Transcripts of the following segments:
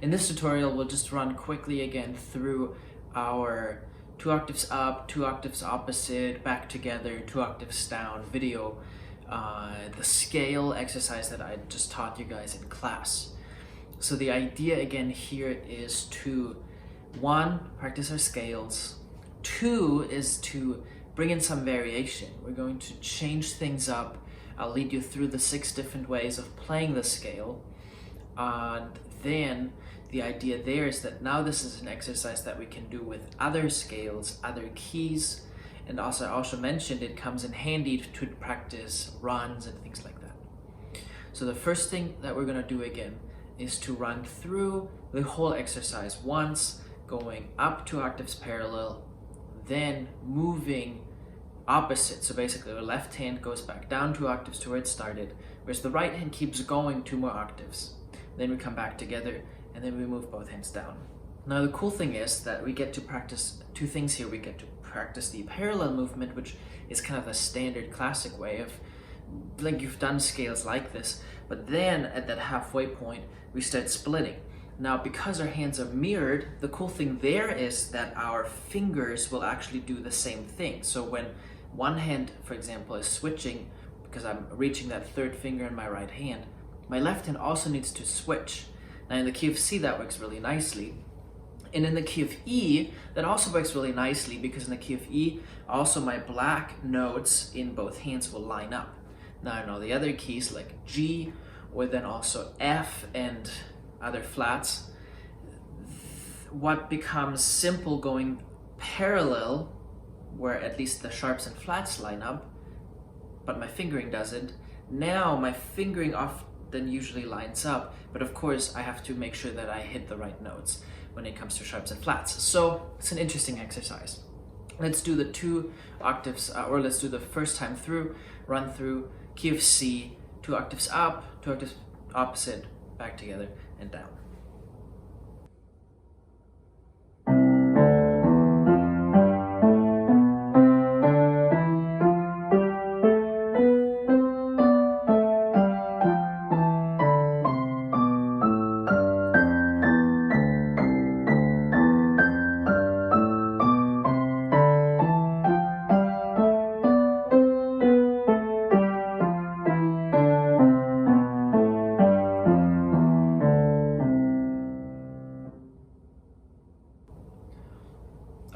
In this tutorial, we'll just run quickly again through our 2 octaves up, 2 octaves opposite, back together, 2 octaves down video, the scale exercise that I just taught you guys in class. So the idea again here is to, 1, practice our scales. 2 is to bring in some variation. We're going to change things up. I'll lead you through the 6 different ways of playing the scale. And then the idea there is that now this is an exercise that we can do with other scales, other keys, and also I also mentioned it comes in handy to practice runs and things like that. So the first thing that we're going to do again is to run through the whole exercise once, going up 2 octaves parallel, then moving opposite. So basically the left hand goes back down 2 octaves to where it started, whereas the right hand keeps going 2 more octaves. Then we come back together and then we move both hands down. Now the cool thing is that we get to practice 2 things here. We get to practice the parallel movement, which is kind of a standard classic way of, like, you've done scales like this, but then at that halfway point we start splitting. Now because our hands are mirrored, the cool thing there is that our fingers will actually do the same thing. So when one hand, for example, is switching, because I'm reaching that 3rd finger in my right hand, my left hand also needs to switch. Now in the key of C that works really nicely. And in the key of E, that also works really nicely because in the key of E, also my black notes in both hands will line up. Now in all the other keys like G, or then also F and other flats, what becomes simple going parallel, where at least the sharps and flats line up, but my fingering doesn't, now my fingering often usually lines up, but of course I have to make sure that I hit the right notes when it comes to sharps and flats. So it's an interesting exercise. Let's do the 2 octaves, or let's do the first time through, run through key of C, 2 octaves up, 2 octaves opposite, back together and down.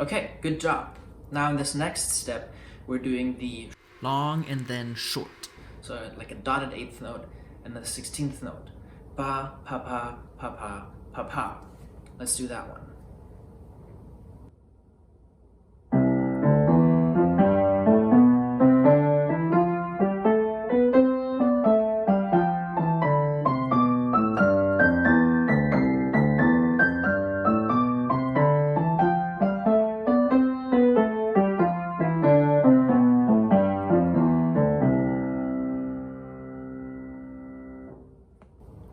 Okay, good job. Now in this next step, we're doing the long and then short. So like a dotted 8th note and then the 16th note. Pa, pa, pa, pa, pa, pa, pa. Let's do that one.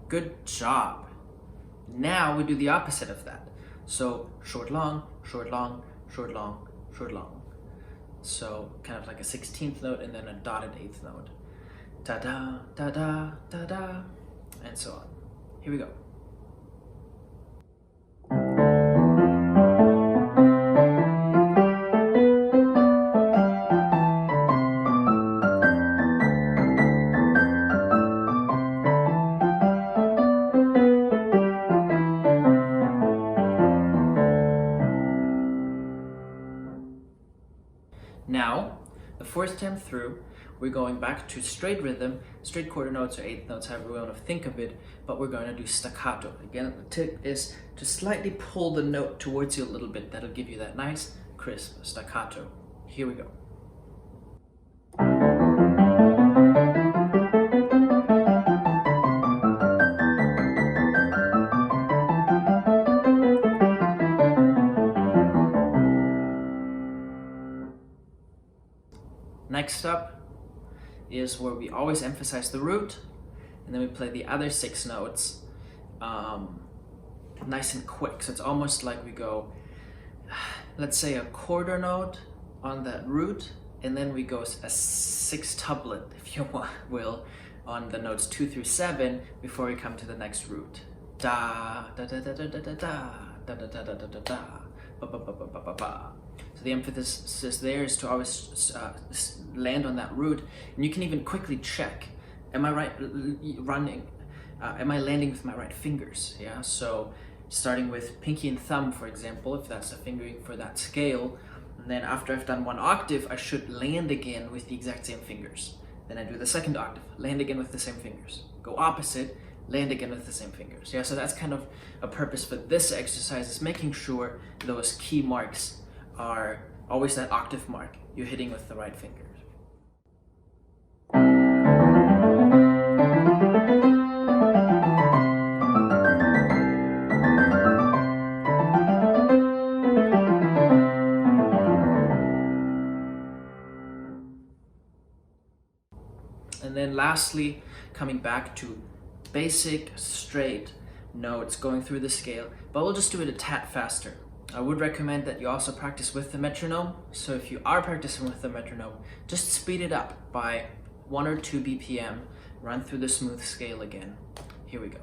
Good job. Now we do the opposite of that. So short, long, short, long, short, long, short, long. So kind of like a 16th note and then a dotted 8th note. Da-da, da-da, da-da, and so on. Here we go. Now, the 4th time through, we're going back to straight rhythm, straight quarter notes or 8th notes, however we want to think of it, but we're going to do staccato. Again, the tip is to slightly pull the note towards you a little bit. That'll give you that nice, crisp staccato. Here we go. Next up is where we always emphasize the root, and then we play the other 6 notes nice and quick. So it's almost like we go, let's say a quarter note on that root, and then we go a 6-tuplet, if you will, on the notes 2 through 7 before we come to the next root. da da da da da da da da da da da da da da da ba ba ba ba ba ba ba. So the emphasis there is to always land on that root, and you can even quickly check: am I running? Am I landing with my right fingers? Yeah. So starting with pinky and thumb, for example, if that's the fingering for that scale, and then after I've done one octave, I should land again with the exact same fingers. Then I do the second octave, land again with the same fingers. Go opposite, land again with the same fingers. Yeah, so that's kind of a purpose for this exercise, is making sure those key marks are always that octave mark you're hitting with the right fingers. And then lastly, coming back to basic straight notes going through the scale, but we'll just do it a tad faster. I would recommend that you also practice with the metronome. So if you are practicing with the metronome, just speed it up by 1 or 2 BPM, run through the smooth scale again. Here we go.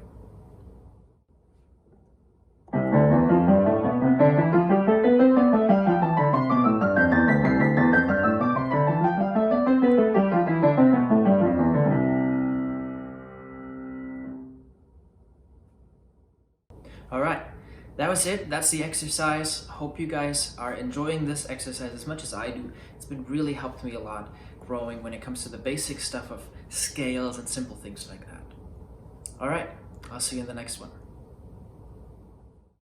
All right, that was it. That's the exercise. Hope you guys are enjoying this exercise as much as I do. It's been really helped me a lot growing when it comes to the basic stuff of scales and simple things like that. All right, I'll see you in the next one.